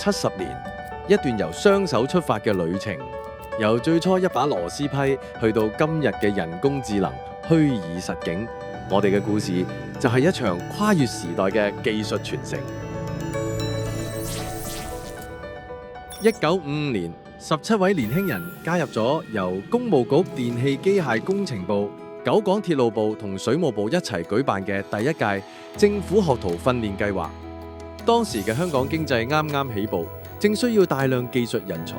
70年，一段由雙手出發嘅旅程，由最初一把螺絲批去到今日嘅人工智能、虛擬實境，我哋嘅故事就係一場跨越時代嘅技術傳承。1955年，17位年輕人加入咗由工務局電氣機械工程部、九港鐵路部同水務部一齊舉辦嘅第一屆政府學徒訓練計劃。當時嘅香港經濟啱啱起步，正需要大量技術人才。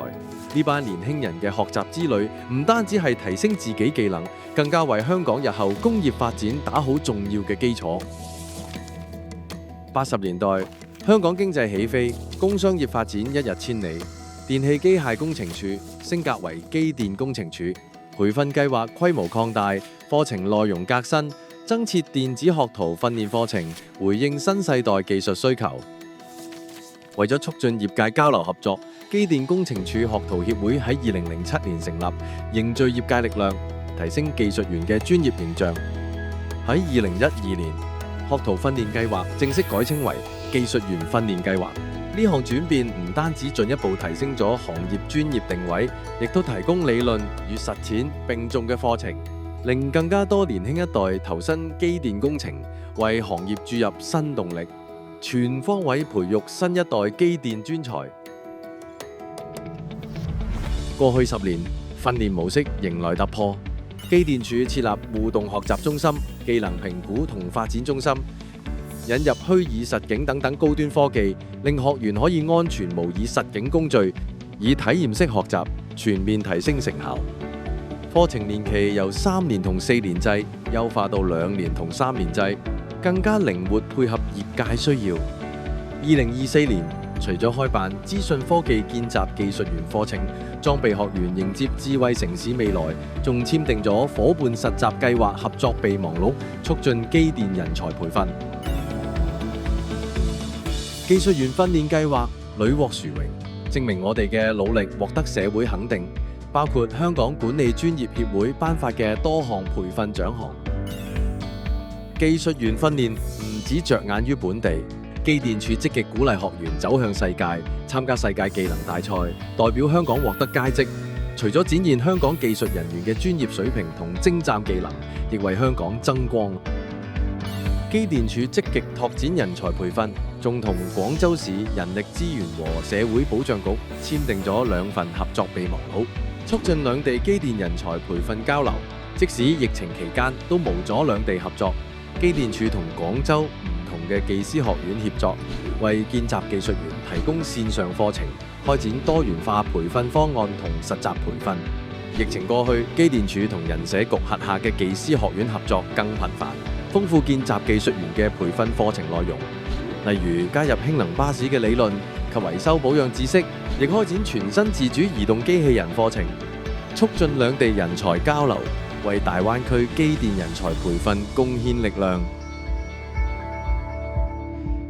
呢班年輕人嘅學習之旅唔單止係提升自己技能，更加為香港日後工業發展打好重要嘅基礎。80年代，香港經濟起飛，工商業發展一日千里，電氣機械工程處升格為機電工程處，培訓計劃規模擴大，課程內容革新，增設電子學徒訓練課程，回應新世代技術需求。為咗促進業界交流合作，機電工程處學徒協會喺2007年成立，凝聚業界力量，提升技術員嘅專業形象。喺2012年，學徒訓練計劃正式改稱為技術員訓練計劃。呢項轉變唔單止進一步提升咗行業專業定位，亦都提供理論與實踐並重嘅課程，令更加多年輕一代投身機電工程，為行業注入新動力，全方位培育新一代機電專才。過去10年，訓練模式迎來突破。機電處設立互動學習中心、技能評估同發展中心，引入虛擬實境等等高端科技，令學員可以安全模擬實境工序，以體驗式學習，全面提升成效。課程年期由3年同4年制優化到2年同3年制，更加靈活配合業界需要。2024年，除咗開辦資訊科技見習技術員課程，裝備學員迎接智慧城市未來，仲簽訂咗夥伴實習計劃合作備忘錄，促進機電人才培訓。技術員訓練計劃屢獲殊榮，證明我哋嘅努力獲得社會肯定，包括香港管理專業協會頒發嘅多項培訓獎項。技術員訓練唔只着眼於本地，機電處積極鼓勵學員走向世界，參加世界技能大賽，代表香港獲得佳績。除咗展現香港技術人員嘅專業水平同精湛技能，亦為香港爭光。機電處積極拓展人才培訓，仲同廣州市人力資源和社會保障局簽訂咗2份合作備忘錄，促進兩地機電人才培訓交流。即使疫情期間，都無阻兩地合作。機電處同廣州唔同嘅技師學院協作，為見習技術員提供線上課程，開展多元化培訓方案同實習培訓。疫情過去，機電處同人社局轄下嘅技師學院合作更頻繁，豐富見習技術員嘅培訓課程內容。例如加入氫能巴士嘅理論及維修保養知識，亦開展全新自主移動機器人課程，促進兩地人才交流，為大灣區機電人才培訓貢獻力量。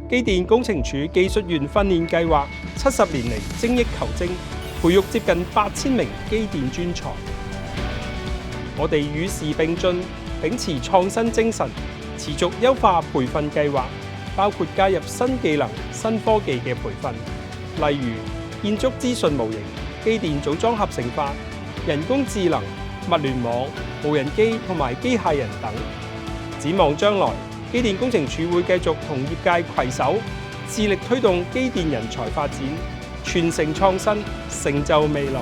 機電工程處技術員訓練計劃70年嚟精益求精，培育接近8000名機電專才。我哋與時並進，秉持創新精神，持續優化培訓計劃，包括加入新技能、新科技嘅培訓，例如建築資訊模型、機電組裝合成法、人工智能、物聯網、無人機同埋機械人等。展望將來，機電工程處會繼續同業界攜手，致力推動機電人才發展，傳承創新，成就未來。